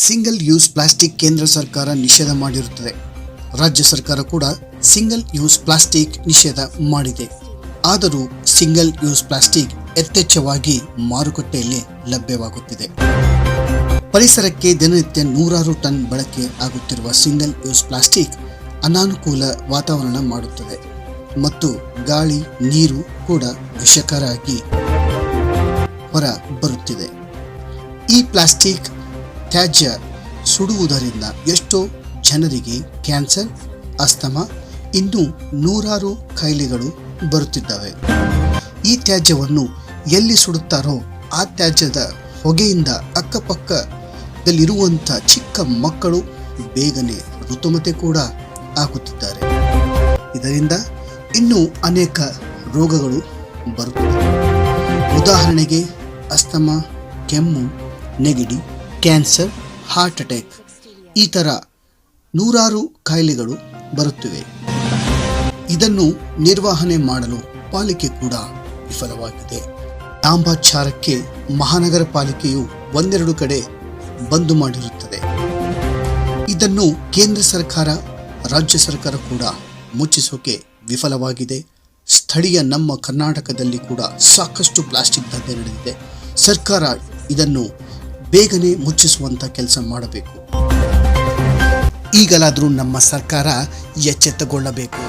Single use plastic ಕೇಂದ್ರ ಸರ್ಕಾರ ನಿಷೇಧ ಮಾಡಿರುತ್ತದೆ. ರಾಜ್ಯ ಸರ್ಕಾರ ಕೂಡ ಸಿಂಗಲ್ ಯೂಸ್ ಪ್ಲಾಸ್ಟಿಕ್ ನಿಷೇಧ ಮಾಡಿದೆ. ಆದರೂ ಸಿಂಗಲ್ ಯೂಸ್ ಪ್ಲಾಸ್ಟಿಕ್ ಯಥೇಚ್ಛವಾಗಿ ಮಾರುಕಟ್ಟೆಯಲ್ಲಿ ಲಭ್ಯವಾಗುತ್ತಿದೆ. ಪರಿಸರಕ್ಕೆ ದಿನನಿತ್ಯ 100 ಟನ್ ಬಳಕೆ ಆಗುತ್ತಿರುವ ಸಿಂಗಲ್ ಯೂಸ್ ಪ್ಲಾಸ್ಟಿಕ್ ಅನಾನುಕೂಲ ವಾತಾವರಣ ಮಾಡುತ್ತದೆ ಮತ್ತು ಗಾಳಿ ನೀರು ಕೂಡ ವಿಷಕರಾಗಿ ಹೊರ ಬರುತ್ತಿದೆ. ಈ ಪ್ಲಾಸ್ಟಿಕ್ ತ್ಯಾಜ್ಯ ಸುಡುವುದರಿಂದ ಎಷ್ಟೋ ಜನರಿಗೆ ಕ್ಯಾನ್ಸರ್, ಅಸ್ತಮಾ ಇನ್ನೂ 100 ಕಾಯಿಲೆಗಳು ಬರುತ್ತಿದ್ದಾವೆ. ಈ ತ್ಯಾಜ್ಯವನ್ನು ಎಲ್ಲಿ ಸುಡುತ್ತಾರೋ ಆ ತ್ಯಾಜ್ಯದ ಹೊಗೆಯಿಂದ ಅಕ್ಕಪಕ್ಕದಲ್ಲಿರುವಂಥ ಚಿಕ್ಕ ಮಕ್ಕಳು ಬೇಗನೆ ಋತುಮತೆ ಕೂಡ ಆಗುತ್ತಿದ್ದಾರೆ. ಇದರಿಂದ ಇನ್ನೂ ಅನೇಕ ರೋಗಗಳು ಬರುತ್ತವೆ. ಉದಾಹರಣೆಗೆ ಅಸ್ತಮಾ, ಕೆಮ್ಮು, ನೆಗಡಿ, ಕ್ಯಾನ್ಸರ್, ಹಾರ್ಟ್ ಅಟ್ಯಾಕ್ ಈ ಥರ 100 ಕಾಯಿಲೆಗಳು ಬರುತ್ತಿವೆ. ಇದನ್ನು ನಿರ್ವಹಣೆ ಮಾಡಲು ಪಾಲಿಕೆ ಕೂಡ ವಿಫಲವಾಗಿದೆ. ತಾಂಬಾಚಾರಕ್ಕೆ ಮಹಾನಗರ ಪಾಲಿಕೆಯು ಒಂದೆರಡು ಕಡೆ ಬಂದ್ ಮಾಡಿರುತ್ತದೆ. ಇದನ್ನು ಕೇಂದ್ರ ಸರ್ಕಾರ, ರಾಜ್ಯ ಸರ್ಕಾರ ಕೂಡ ಮುಚ್ಚಿಸೋಕೆ ವಿಫಲವಾಗಿದೆ. ಸ್ಥಳೀಯ ನಮ್ಮ ಕರ್ನಾಟಕದಲ್ಲಿ ಕೂಡ ಸಾಕಷ್ಟು ಪ್ಲಾಸ್ಟಿಕ್ ದಂಧೆ ನಡೆದಿದೆ. ಸರ್ಕಾರ ಇದನ್ನು ಬೇಗನೆ ಮುಚ್ಚಿಸುವಂಥ ಕೆಲಸ ಮಾಡಬೇಕು. ಈಗಲಾದರೂ ನಮ್ಮ ಸರ್ಕಾರ ಎಚ್ಚೆತ್ತುಕೊಳ್ಳಬೇಕು.